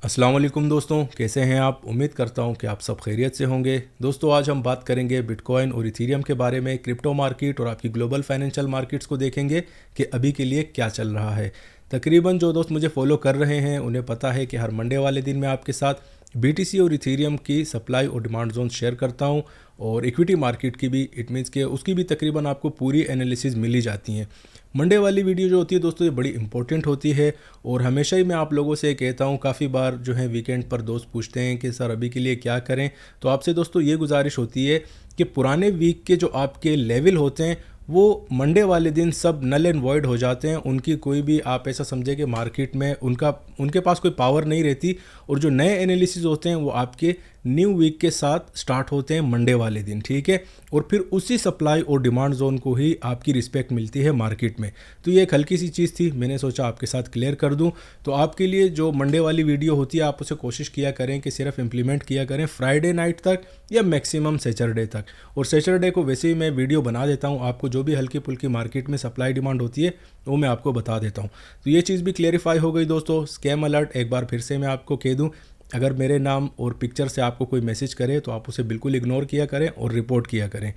अस्सलाम वालेकुम दोस्तों, कैसे हैं आप। उम्मीद करता हूं कि आप सब खैरियत से होंगे। दोस्तों आज हम बात करेंगे बिटकॉइन और इथेरियम के बारे में, क्रिप्टो मार्केट और आपकी ग्लोबल फाइनेंशियल मार्केट्स को देखेंगे कि अभी के लिए क्या चल रहा है। तकरीबन जो दोस्त मुझे फॉलो कर रहे हैं उन्हें पता है कि हर मंडे वाले दिन मैं आपके साथ बीटीसी और इथेरियम की सप्लाई और डिमांड जोन शेयर करता हूं और इक्विटी मार्केट की भी, इट मीन्स के उसकी भी तकरीबन आपको पूरी एनालिसिस मिली जाती हैं। मंडे वाली वीडियो जो होती है दोस्तों ये बड़ी इंपॉर्टेंट होती है और हमेशा ही मैं आप लोगों से कहता हूँ, काफ़ी बार जो है वीकेंड पर दोस्त पूछते हैं कि सर अभी के लिए क्या करें। तो आपसे दोस्तों ये गुजारिश होती है कि पुराने वीक के जो आपके लेवल होते हैं वो मंडे वाले दिन सब नल एंड वॉइड हो जाते हैं। उनकी कोई भी, आप ऐसा समझे कि मार्केट में उनके पास कोई पावर नहीं रहती और जो नए एनालिसिस होते हैं वो आपके न्यू वीक के साथ स्टार्ट होते हैं मंडे वाले दिन, ठीक है। और फिर उसी सप्लाई और डिमांड जोन को ही आपकी रिस्पेक्ट मिलती है मार्केट में। तो ये एक हल्की सी चीज़ थी, मैंने सोचा आपके साथ क्लियर कर दूं। तो आपके लिए जो मंडे वाली वीडियो होती है आप उसे कोशिश किया करें कि सिर्फ इम्प्लीमेंट किया करें फ्राइडे नाइट तक या मैक्सिमम सैटरडे तक। और सैटरडे को वैसे ही मैं वीडियो बना देता हूँ, आपको जो भी हल्की फुल्की मार्केट में सप्लाई डिमांड होती है वो मैं आपको बता देता हूँ। तो ये चीज़ भी क्लेरिफाई हो गई दोस्तों। स्कैम अलर्ट एक बार फिर से मैं आपको कह दूँ, अगर मेरे नाम और पिक्चर से आपको कोई मैसेज करे तो आप उसे बिल्कुल इग्नोर किया करें और रिपोर्ट किया करें।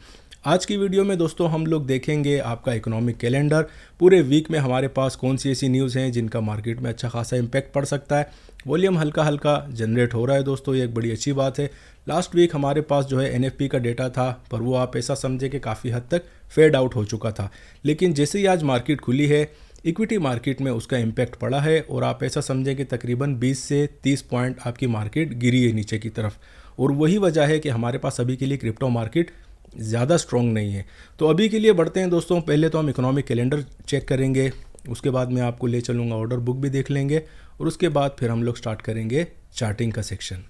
आज की वीडियो में दोस्तों हम लोग देखेंगे आपका इकोनॉमिक कैलेंडर। पूरे वीक में हमारे पास कौन सी ऐसी न्यूज़ हैं जिनका मार्केट में अच्छा खासा इम्पैक्ट पड़ सकता है। वॉल्यूम हल्का हल्का जनरेट हो रहा है दोस्तों, ये एक बड़ी अच्छी बात है। लास्ट वीक हमारे पास जो है एनएफपी का डेटा था, पर वो आप ऐसा समझे कि काफ़ी हद तक फेड आउट हो चुका था। लेकिन जैसे ही आज मार्केट खुली है, इक्विटी मार्केट में उसका इम्पैक्ट पड़ा है और आप ऐसा समझें कि तकरीबन 20 से 30 पॉइंट आपकी मार्केट गिरी है नीचे की तरफ। और वही वजह है कि हमारे पास अभी के लिए क्रिप्टो मार्केट ज़्यादा स्ट्रॉन्ग नहीं है। तो अभी के लिए बढ़ते हैं दोस्तों। पहले तो हम इकोनॉमिक कैलेंडर चेक करेंगे, उसके बाद मैं आपको ले चलूँगा, ऑर्डर बुक भी देख लेंगे और उसके बाद फिर हम लोग स्टार्ट करेंगे चार्टिंग का सेक्शन।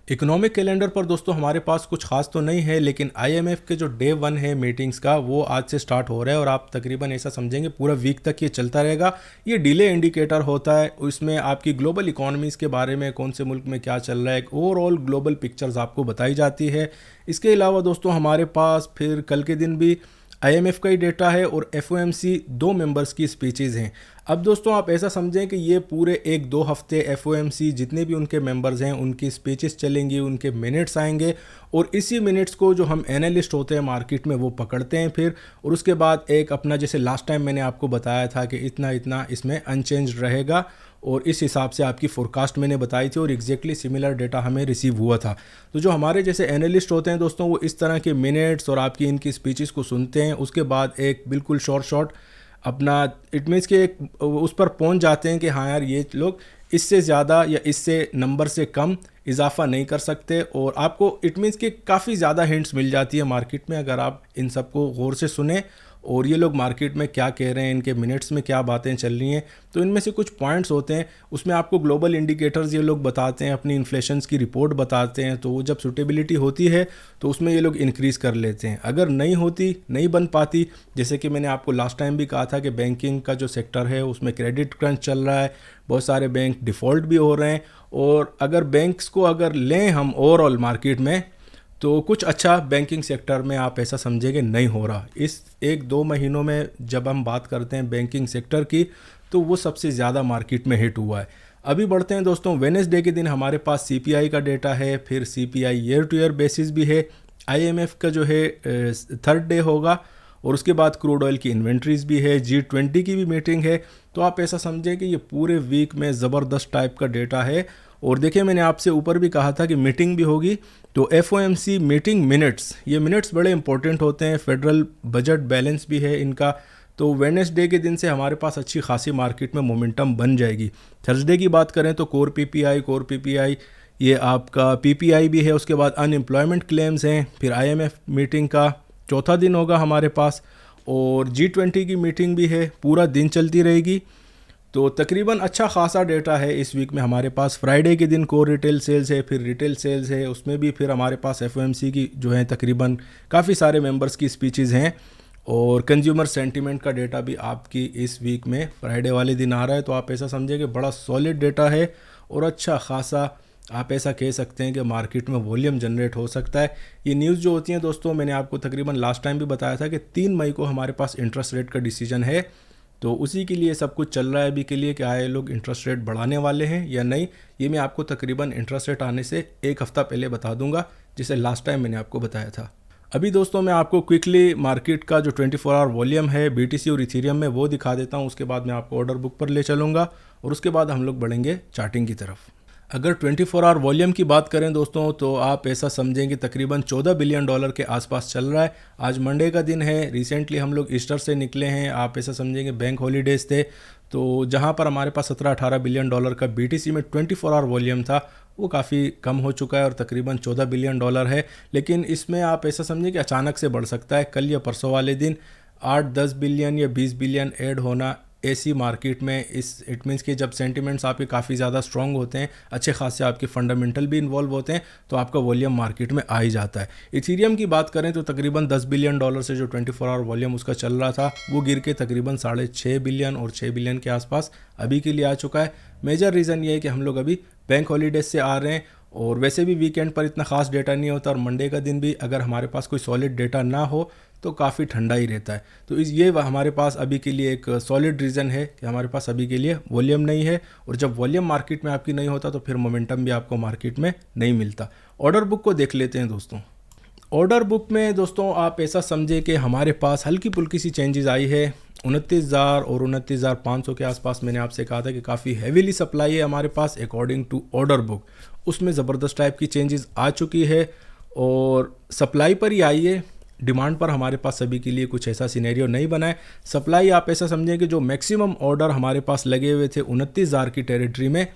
इकोनॉमिक कैलेंडर पर दोस्तों हमारे पास कुछ खास तो नहीं है, लेकिन आईएमएफ के जो डे 1 है मीटिंग्स का वो आज से स्टार्ट हो रहा है और आप तकरीबन ऐसा समझेंगे पूरा वीक तक ये चलता रहेगा। ये डिले इंडिकेटर होता है, उसमें आपकी ग्लोबल इकोनॉमीज़ के बारे में, कौन से मुल्क में क्या चल रहा है, एक ओवरऑल ग्लोबल पिक्चर्स आपको बताई जाती है। इसके अलावा दोस्तों हमारे पास फिर कल के दिन भी आईएमएफ का ही डेटा है और एफओएमसी 2 मेंबर्स की स्पीचेज़ हैं। अब दोस्तों आप ऐसा समझें कि ये पूरे 1-2 हफ्ते एफओएमसी जितने भी उनके मेंबर्स हैं उनकी स्पीचेस चलेंगी, उनके मिनट्स आएंगे और इसी मिनट्स को जो हम एनालिस्ट होते हैं मार्केट में वो पकड़ते हैं फिर। और उसके बाद एक अपना, जैसे लास्ट टाइम मैंने आपको बताया था कि इतना इतना इसमें अनचेंज्ड रहेगा और इस हिसाब से आपकी फोरकास्ट मैंने बताई थी और एग्जैक्टली सिमिलर डेटा हमें रिसीव हुआ था। तो जो हमारे जैसे एनालिस्ट होते हैं दोस्तों वो इस तरह के मिनट्स और आपकी इनकी स्पीचेस को सुनते हैं, उसके बाद एक बिल्कुल शॉर्ट अपना, इट मीन्स कि एक उस पर पहुंच जाते हैं कि हाँ यार ये लोग इससे ज़्यादा या इससे नंबर से कम इजाफा नहीं कर सकते। और आपको इट मीन्स कि काफ़ी ज़्यादा हिंट्स मिल जाती है मार्केट में अगर आप इन सबको गौर से सुने और ये लोग मार्केट में क्या कह रहे हैं, इनके मिनट्स में क्या बातें चल रही हैं। तो इनमें से कुछ पॉइंट्स होते हैं, उसमें आपको ग्लोबल इंडिकेटर्स ये लोग बताते हैं, अपनी इन्फ्लेशंस की रिपोर्ट बताते हैं। तो वो जब सूटेबिलिटी होती है तो उसमें ये लोग इंक्रीज़ कर लेते हैं, अगर नहीं होती, नहीं बन पाती, जैसे कि मैंने आपको लास्ट टाइम भी कहा था कि बैंकिंग का जो सेक्टर है उसमें क्रेडिट क्रंच चल रहा है, बहुत सारे बैंक डिफ़ॉल्ट भी हो रहे हैं। और अगर बैंक्स को अगर लें हम ओवरऑल मार्केट में तो कुछ अच्छा बैंकिंग सेक्टर में आप ऐसा समझेंगे नहीं हो रहा। इस 1-2 महीनों में जब हम बात करते हैं बैंकिंग सेक्टर की तो वो सबसे ज़्यादा मार्केट में हिट हुआ है। अभी बढ़ते हैं दोस्तों, वेडनेसडे के दिन हमारे पास सीपीआई का डेटा है, फिर CPI year two year basis भी है, आईएमएफ का जो है 3rd डे होगा और उसके बाद क्रूड ऑयल की इन्वेंट्रीज भी है, G20 की भी मीटिंग है। तो आप ऐसा समझें कि ये पूरे वीक में ज़बरदस्त टाइप का डेटा है। और देखिए मैंने आपसे ऊपर भी कहा था कि मीटिंग भी होगी, तो एफओएमसी मीटिंग मिनट्स, ये मिनट्स बड़े इंपॉर्टेंट होते हैं, फेडरल बजट बैलेंस भी है इनका। तो वेडनेसडे के दिन से हमारे पास अच्छी खासी मार्केट में मोमेंटम बन जाएगी। थर्सडे की बात करें तो कोर पीपीआई ये आपका पीपीआई भी है, उसके बाद अनएम्प्लॉयमेंट क्लेम्स हैं, फिर आईएमएफ मीटिंग का चौथा दिन होगा हमारे पास और G20 की मीटिंग भी है, पूरा दिन चलती रहेगी। तो तकरीबन अच्छा खासा डेटा है इस वीक में हमारे पास। फ्राइडे के दिन कोर रिटेल सेल्स है, फिर रिटेल सेल्स है, उसमें भी फिर हमारे पास एफओएमसी की जो है तकरीबन काफ़ी सारे मेंबर्स की स्पीचेज़ हैं और कंज्यूमर सेंटीमेंट का डेटा भी आपकी इस वीक में फ्राइडे वाले दिन आ रहा है। तो आप ऐसा समझे कि बड़ा सॉलिड डेटा है और अच्छा खासा आप ऐसा कह सकते हैं कि मार्केट में वॉल्यूम जनरेट हो सकता है। ये न्यूज़ जो होती हैं दोस्तों, मैंने आपको तकरीबन लास्ट टाइम भी बताया था कि 3 मई को हमारे पास इंटरेस्ट रेट का डिसीजन है। तो उसी के लिए सब कुछ चल रहा है अभी के लिए कि आए लोग इंटरेस्ट रेट बढ़ाने वाले हैं या नहीं, ये मैं आपको तकरीबन इंटरेस्ट रेट आने से एक हफ़्ता पहले बता दूंगा, जिसे लास्ट टाइम मैंने आपको बताया था। अभी दोस्तों मैं आपको क्विकली मार्केट का जो 24 आवर वॉल्यूम है BTC और इथेरियम में वो दिखा देता हूँ। उसके बाद मैं आपको ऑर्डर बुक पर ले चलूँगा और उसके बाद हम लोग बढ़ेंगे चार्टिंग की तरफ। अगर 24 आवर वॉल्यूम की बात करें दोस्तों तो आप ऐसा समझें कि तकरीबन $14 बिलियन के आसपास चल रहा है। आज मंडे का दिन है, रिसेंटली हम लोग ईस्टर से निकले हैं, आप ऐसा समझेंगे बैंक हॉलीडेज़ थे, तो जहां पर हमारे पास 17-18 बिलियन डॉलर का BTC में 24 आवर वॉल्यूम था वो काफ़ी कम हो चुका है और तकरीबन $14 बिलियन है। लेकिन इसमें आप ऐसा समझें कि अचानक से बढ़ सकता है। कल या परसों वाले दिन 8-10 बिलियन या 20 बिलियन ऐड होना ऐसी मार्केट में, इस इट मीन्स कि जब सेंटिमेंट्स आपके काफ़ी ज़्यादा स्ट्रॉन्ग होते हैं, अच्छे खासे आपके फंडामेंटल भी इन्वॉल्व होते हैं, तो आपका वॉल्यूम मार्केट में आ ही जाता है। इथेरियम की बात करें तो तकरीबन $10 बिलियन से जो 24 आवर वॉल्यूम उसका चल रहा था वो गिर के तकरीबन 6.5 बिलियन और 6 बिलियन के आसपास अभी के लिए आ चुका है। मेजर रीज़न ये है कि हम लोग अभी बैंक हॉलीडेज से आ रहे हैं और वैसे भी वीकेंड पर इतना खास डेटा नहीं होता और मंडे का दिन भी अगर हमारे पास कोई सॉलिड डेटा ना हो तो काफ़ी ठंडा ही रहता है। तो ये हमारे पास अभी के लिए एक सॉलिड रीज़न है कि हमारे पास अभी के लिए वॉल्यूम नहीं है, और जब वॉल्यूम मार्केट में आपकी नहीं होता तो फिर मोमेंटम भी आपको मार्केट में नहीं मिलता। ऑर्डर बुक को देख लेते हैं दोस्तों। ऑर्डर बुक में दोस्तों आप ऐसा समझे कि हमारे पास हल्की फुल्की सी चेंजेस आई है। 29,000 और 29,500 के आसपास मैंने आपसे कहा था कि काफ़ी हैवीली सप्लाई है हमारे पास अकॉर्डिंग टू ऑर्डर बुक, उसमें ज़बरदस्त टाइप की चेंजेस आ चुकी है और सप्लाई पर ही आई है। डिमांड पर हमारे पास सभी के लिए कुछ ऐसा सिनेरियो नहीं बना है। सप्लाई आप ऐसा समझें कि जो मैक्सिमम ऑर्डर हमारे पास लगे हुए थे 29,000 की टेरिटरी में,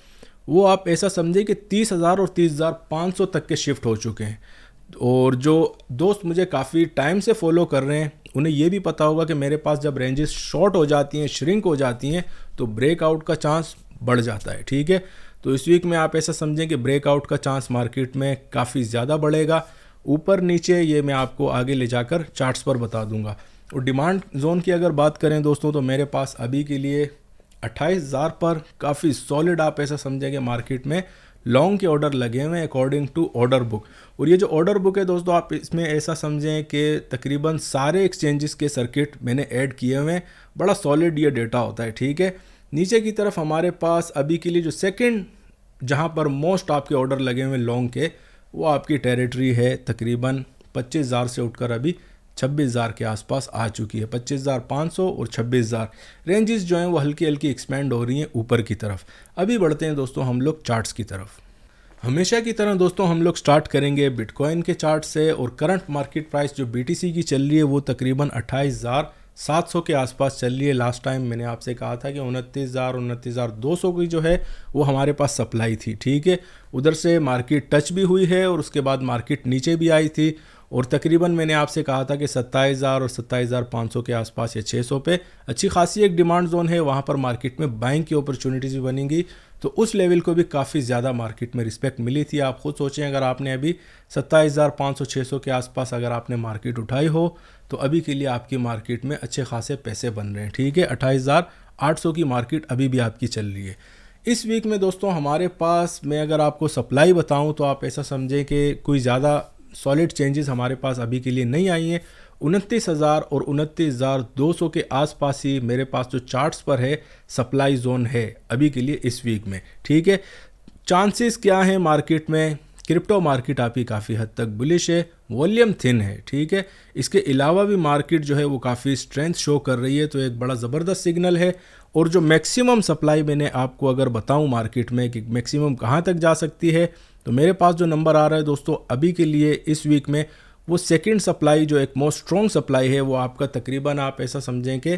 वो आप ऐसा समझें कि 30,000 और 30,500 तक के शिफ्ट हो चुके हैं। और जो दोस्त मुझे काफ़ी टाइम से फॉलो कर रहे हैं उन्हें ये भी पता होगा कि मेरे पास जब रेंजेस शॉर्ट हो जाती हैं, श्रिंक हो जाती हैं, तो ब्रेकआउट का चांस बढ़ जाता है। ठीक है, तो इस वीक में आप ऐसा समझें कि ब्रेकआउट का चांस मार्केट में काफ़ी ज़्यादा बढ़ेगा। ऊपर नीचे ये मैं आपको आगे ले जाकर चार्ट्स पर बता दूंगा। और डिमांड जोन की अगर बात करें दोस्तों तो मेरे पास अभी के लिए 28,000 पर काफ़ी सॉलिड आप ऐसा समझेंगे मार्केट में लॉन्ग के ऑर्डर लगे हुए हैं अकॉर्डिंग टू ऑर्डर बुक। और ये जो ऑर्डर बुक है दोस्तों आप इसमें ऐसा समझें कि तकरीबन सारे एक्सचेंजेस के सर्किट मैंने ऐड किए हुए हैं। बड़ा सॉलिड ये डेटा होता है। ठीक है, नीचे की तरफ हमारे पास अभी के लिए जो सेकंड जहां पर मोस्ट आपके ऑर्डर लगे हुए हैं लॉन्ग के, वो आपकी टेरिटरी है तकरीबन 25,000 से उठकर अभी 26,000 के आसपास आ चुकी है। 25,500 और 26,000 रेंजेस जो हैं वो हल्की हल्की एक्सपेंड हो रही हैं ऊपर की तरफ। अभी बढ़ते हैं दोस्तों हम लोग चार्ट्स की तरफ। हमेशा की तरह दोस्तों हम लोग स्टार्ट करेंगे बिटकॉइन के चार्ट से, और करंट मार्केट प्राइस जो BTC की चल रही है वो तकरीबन 28,700 के आसपास चल रही है। लास्ट टाइम मैंने आपसे कहा था कि 29,000 29,200 की जो है वो हमारे पास सप्लाई थी। ठीक है, उधर से मार्केट टच भी हुई है और उसके बाद मार्केट नीचे भी आई थी, और तकरीबन मैंने आपसे कहा था कि 27,000 और 27,500 के आसपास या 600 पे अच्छी खासी एक डिमांड जोन है, वहाँ पर मार्केट में बाइंग की अपॉर्चुनिटीज़ भी बनेंगी। तो उस लेवल को भी काफ़ी ज़्यादा मार्केट में रिस्पेक्ट मिली थी। आप खुद सोचें अगर आपने अभी 27,500-600 के आसपास अगर आपने मार्केट उठाई हो तो अभी के लिए आपकी मार्केट में अच्छे खासे पैसे बन रहे हैं। ठीक है, 28,800 की मार्केट अभी भी आपकी चल रही है। इस वीक में दोस्तों हमारे पास मैं अगर आपको सप्लाई बताऊं तो आप ऐसा समझें कि कोई ज़्यादा सॉलिड चेंजेस हमारे पास अभी के लिए नहीं आई हैं। 29,000 और 29,200 के आसपास ही मेरे पास जो चार्ट्स पर है सप्लाई जोन है अभी के लिए इस वीक में। ठीक है, चांसेस क्या हैं मार्केट में? क्रिप्टो मार्केट आपकी काफ़ी हद तक बुलिश है, वॉल्यूम थिन है। ठीक है, इसके अलावा भी मार्केट जो है वो काफ़ी स्ट्रेंथ शो कर रही है, तो एक बड़ा ज़बरदस्त सिग्नल है। और जो मैक्सिमम सप्लाई मैंने आपको अगर बताऊं मार्केट में कि मैक्सिमम कहां तक जा सकती है, तो मेरे पास जो नंबर आ रहा है दोस्तों अभी के लिए इस वीक में, वो सेकंड सप्लाई जो एक मोस्ट स्ट्रॉन्ग सप्लाई है वो आपका तकरीबन आप ऐसा समझें कि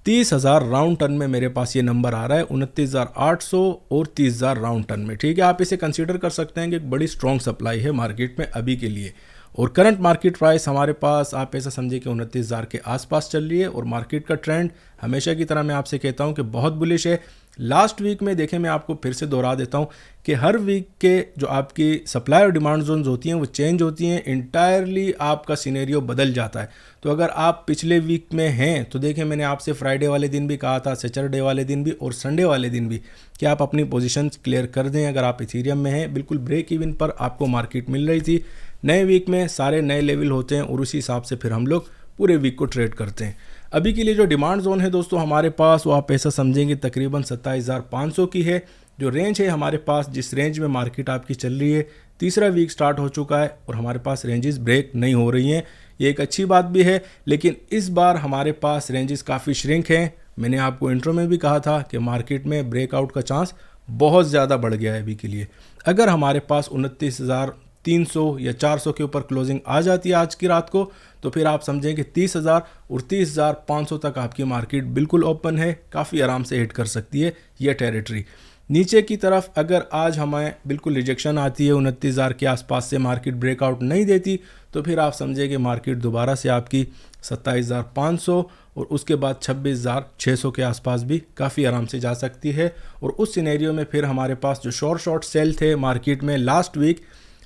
30,000 राउंड टन में मेरे पास ये नंबर आ रहा है, 29,800 और 30,000 राउंड टन में। ठीक है, आप इसे कंसीडर कर सकते हैं कि एक बड़ी स्ट्रॉन्ग सप्लाई है मार्केट में अभी के लिए। और करंट मार्केट प्राइस हमारे पास आप ऐसा समझिए कि 29,000 के आसपास चल रही है, और मार्केट का ट्रेंड हमेशा की तरह मैं आपसे कहता हूं कि बहुत बुलिश है। लास्ट वीक में देखें, मैं आपको फिर से दोहरा देता हूं कि हर वीक के जो आपकी सप्लाई और डिमांड जोन्स होती हैं वो चेंज होती हैं, इंटायरली आपका सिनेरियो बदल जाता है। तो अगर आप पिछले वीक में हैं तो देखें, मैंने आपसे फ्राइडे वाले दिन भी कहा था, सैटरडे वाले दिन भी और संडे वाले दिन भी, कि आप अपनी पोजीशंस क्लियर कर दें। अगर आप इथेरियम में हैं, बिल्कुल ब्रेक इवन पर आपको मार्केट मिल रही थी। नए वीक में सारे नए लेवल होते हैं और उसी हिसाब से फिर हम लोग पूरे वीक को ट्रेड करते हैं। अभी के लिए जो डिमांड जोन है दोस्तों हमारे पास, वो आप ऐसा समझेंगे तकरीबन 27,500 की है। जो रेंज है हमारे पास, जिस रेंज में मार्केट आपकी चल रही है, तीसरा वीक स्टार्ट हो चुका है और हमारे पास रेंजेस ब्रेक नहीं हो रही हैं। ये एक अच्छी बात भी है, लेकिन इस बार हमारे पास रेंजेस काफ़ी श्रिंक हैं। मैंने आपको इंट्रो में भी कहा था कि मार्केट में ब्रेकआउट का चांस बहुत ज़्यादा बढ़ गया है अभी के लिए। अगर हमारे पास 29,300 या 400 के ऊपर क्लोजिंग आ जाती है आज की रात को, तो फिर आप समझें कि 30,000 और 30,500 तक आपकी मार्केट बिल्कुल ओपन है, काफ़ी आराम से हिट कर सकती है ये टेरिटरी। नीचे की तरफ अगर आज हमें बिल्कुल रिजेक्शन आती है, 29,000 के आसपास से मार्केट ब्रेकआउट नहीं देती, तो फिर आप समझें कि मार्केट दोबारा से आपकी 27,500 और उसके बाद 26,600 के आसपास भी काफ़ी आराम से जा सकती है। और उस सिनेरियो में फिर हमारे पास जो शॉर्ट सेल थे मार्केट में लास्ट वीक,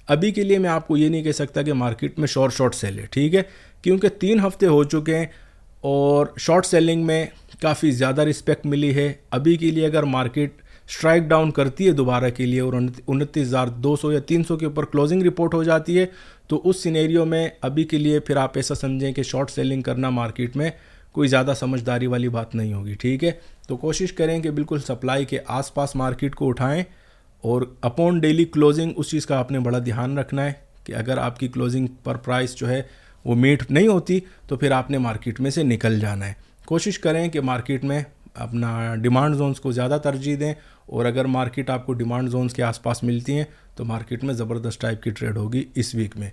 अभी के लिए मैं आपको ये नहीं कह सकता कि मार्केट में शॉर्ट सेल है, ठीक है, क्योंकि 3 हफ्ते हो चुके हैं और शॉर्ट सेलिंग में काफ़ी ज़्यादा रिस्पेक्ट मिली है। अभी के लिए अगर मार्केट स्ट्राइक डाउन करती है दोबारा के लिए और 29,200 या 300 के ऊपर क्लोजिंग रिपोर्ट हो जाती है, तो उस सिनेरियो में अभी के लिए फिर आप ऐसा समझें कि शॉर्ट सेलिंग करना मार्केट में कोई ज़्यादा समझदारी वाली बात नहीं होगी, ठीक है। तो कोशिश करें कि बिल्कुल सप्लाई के आसपास मार्केट को उठाएं और अपॉन डेली क्लोजिंग उस चीज़ का आपने बड़ा ध्यान रखना है कि अगर आपकी क्लोजिंग पर प्राइस जो है वो मीट नहीं होती, तो फिर आपने मार्केट में से निकल जाना है। कोशिश करें कि मार्केट में अपना डिमांड जोन्स को ज़्यादा तरजीह दें, और अगर मार्केट आपको डिमांड जोन्स के आसपास मिलती हैं तो मार्केट में ज़बरदस्त टाइप की ट्रेड होगी इस वीक में।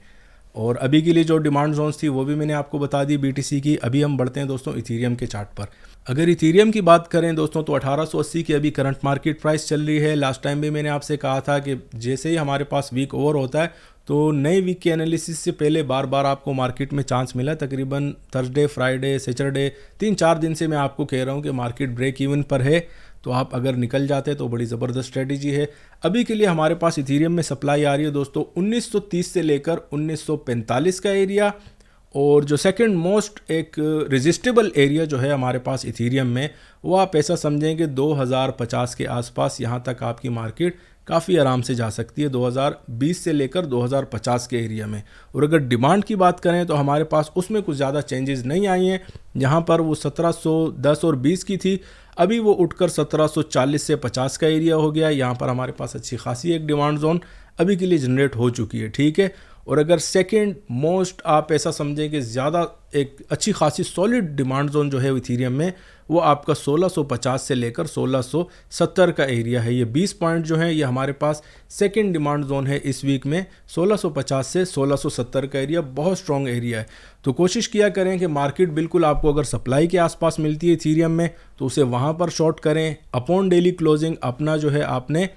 और अभी के लिए जो डिमांड जोन्स थी वो भी मैंने आपको बता दी BTC की। अभी हम बढ़ते हैं दोस्तों इथीरियम के चार्ट पर। अगर इथीरियम की बात करें दोस्तों, तो 1880 की अभी करंट मार्केट प्राइस चल रही है। लास्ट टाइम भी मैंने आपसे कहा था कि जैसे ही हमारे पास वीक ओवर होता है तो नए वीक के एनालिसिस से पहले बार बार आपको मार्केट में चांस मिला। तकरीबन थर्सडे, फ्राइडे, सैटरडे, 3-4 दिन से मैं आपको कह रहा हूँ कि मार्केट ब्रेक इवन पर है, तो आप अगर निकल जाते तो बड़ी ज़बरदस्त स्ट्रेटजी है। अभी के लिए हमारे पास इथीरियम में सप्लाई आ रही है दोस्तों 1930 से लेकर 1945 का एरिया, और जो सेकंड मोस्ट एक रेजिस्टेबल एरिया जो है हमारे पास इथीरियम में, वो आप ऐसा समझें कि 2050 के आसपास यहाँ तक आपकी मार्केट काफ़ी आराम से जा सकती है, 2020 से लेकर 2050 के एरिया में। और अगर डिमांड की बात करें तो हमारे पास उसमें कुछ ज़्यादा चेंजेस नहीं आई हैं। यहाँ पर वो 1710 और 20 की थी, अभी वो उठकर 1740 से 50 का एरिया हो गया। यहाँ पर हमारे पास अच्छी खासी एक डिमांड जोन अभी के लिए जनरेट हो चुकी है, ठीक है। और अगर सेकंड मोस्ट आप ऐसा समझें कि ज़्यादा एक अच्छी खासी सॉलिड डिमांड जोन जो है इथीरियम में, वो आपका 1650 से लेकर 1670 का एरिया है। ये 20 पॉइंट जो है ये हमारे पास सेकंड डिमांड जोन है इस वीक में। 1650 से 1670 का एरिया बहुत स्ट्रॉन्ग एरिया है। तो कोशिश किया करें कि मार्केट बिल्कुल आपको अगर सप्लाई के आसपास मिलती है इथीरियम में तो उसे वहाँ पर शॉर्ट करें। अपॉन डेली क्लोजिंग अपना जो है आपने,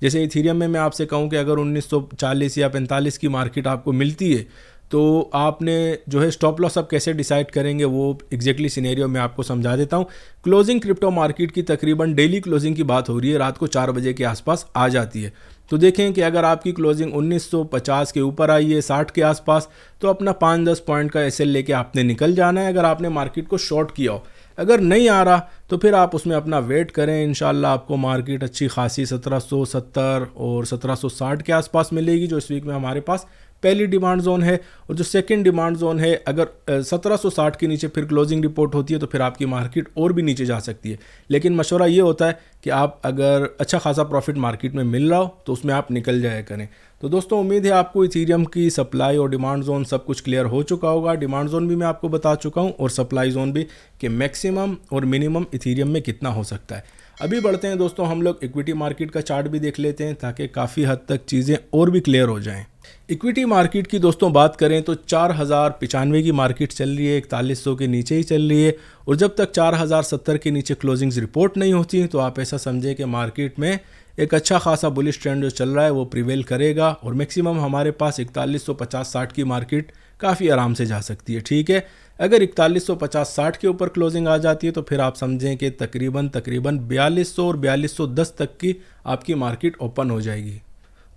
जैसे इथीरियम में मैं आपसे कहूँ कि अगर 1940 या 45 की मार्केट आपको मिलती है तो आपने जो है स्टॉप लॉस आप कैसे डिसाइड करेंगे वो एग्जैक्टली सिनेरियो मैं आपको समझा देता हूँ। क्लोजिंग क्रिप्टो मार्केट की तकरीबन डेली क्लोजिंग की बात हो रही है, रात को 4 बजे के आसपास आ जाती है। तो देखें कि अगर आपकी क्लोजिंग 1950 के ऊपर आई है, 60 के आसपास, तो अपना 5-10 पॉइंट का एसएल लेके आपने निकल जाना है अगर आपने मार्केट को शॉर्ट किया हो। अगर नहीं आ रहा तो फिर आप उसमें अपना वेट करें, इंशाल्लाह आपको मार्केट अच्छी खासी 1770 और 1760 के आसपास मिलेगी, जो इस वीक में हमारे पास पहली डिमांड जोन है। और जो सेकंड डिमांड जोन है, अगर 1760 के नीचे फिर क्लोजिंग रिपोर्ट होती है तो फिर आपकी मार्केट और भी नीचे जा सकती है। लेकिन मशवरा ये होता है कि आप अगर अच्छा खासा प्रॉफिट मार्केट में मिल रहा हो तो उसमें आप निकल जाया करें। तो दोस्तों उम्मीद है आपको इथीरियम की सप्लाई और डिमांड जोन सब कुछ क्लियर हो चुका होगा। डिमांड जोन भी मैं आपको बता चुका हूँ और सप्लाई जोन भी कि मैक्सिमम और मिनिमम इथीरियम में कितना हो सकता है। अभी बढ़ते हैं दोस्तों, हम लोग इक्विटी मार्केट का चार्ट भी देख लेते हैं ताकि काफ़ी हद तक चीज़ें और भी क्लियर हो जाएं। इक्विटी मार्केट की दोस्तों बात करें तो 4095 की मार्केट चल रही है, 4100 के नीचे ही चल रही है। और जब तक 4070 के नीचे क्लोजिंग्स रिपोर्ट नहीं होती तो आप ऐसा समझें कि मार्केट में एक अच्छा खासा बुलिश ट्रेंड जो चल रहा है वो प्रिवेल करेगा और मैक्सिमम हमारे पास 4150-60 की मार्केट काफ़ी आराम से जा सकती है, ठीक है। अगर 4150-60 के ऊपर क्लोजिंग आ जाती है तो फिर आप समझें कि तकरीबन 4200 और 4210 तक की आपकी मार्केट ओपन हो जाएगी।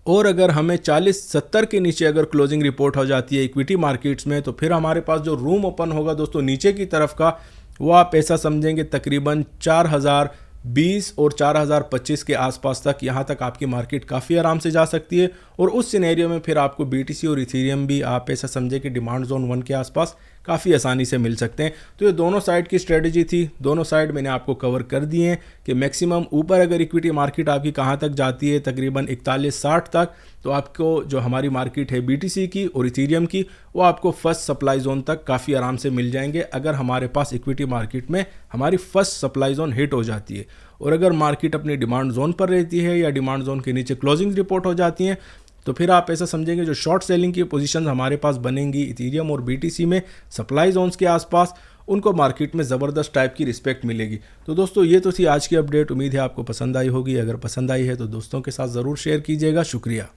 और अगर हमें 4070 के नीचे अगर क्लोजिंग रिपोर्ट हो जाती है इक्विटी मार्केट्स में तो फिर हमारे पास जो रूम ओपन होगा दोस्तों नीचे की तरफ का, वो आप ऐसा समझेंगे तकरीबन 4020 और 4025 के आसपास तक, यहाँ तक आपकी मार्केट काफ़ी आराम से जा सकती है। और उस सिनेरियो में फिर आपको BTC और इथीरियम भी आप ऐसा समझे कि डिमांड जोन 1 के आसपास काफ़ी आसानी से मिल सकते हैं। तो ये दोनों साइड की स्ट्रेटजी थी, दोनों साइड मैंने आपको कवर कर दिए हैं कि मैक्सिमम ऊपर अगर इक्विटी मार्केट आपकी कहाँ तक जाती है, तकरीबन 4160 तक, तो आपको जो हमारी मार्केट है BTC की और इथीरियम की, वो आपको फर्स्ट सप्लाई जोन तक काफ़ी आराम से मिल जाएंगे अगर हमारे पास इक्विटी मार्केट में हमारी फर्स्ट सप्लाई जोन हिट हो जाती है। और अगर मार्केट अपनी डिमांड जोन पर रहती है या डिमांड जोन के नीचे क्लोजिंग रिपोर्ट हो जाती हैं, तो फिर आप ऐसा समझेंगे जो शॉर्ट सेलिंग की पोजीशंस हमारे पास बनेंगी इथीरियम और BTC में सप्लाई जोन्स के आसपास, उनको मार्केट में ज़बरदस्त टाइप की रिस्पेक्ट मिलेगी। तो दोस्तों ये तो थी आज की अपडेट, उम्मीद है आपको पसंद आई होगी। अगर पसंद आई है तो दोस्तों के साथ ज़रूर शेयर कीजिएगा। शुक्रिया।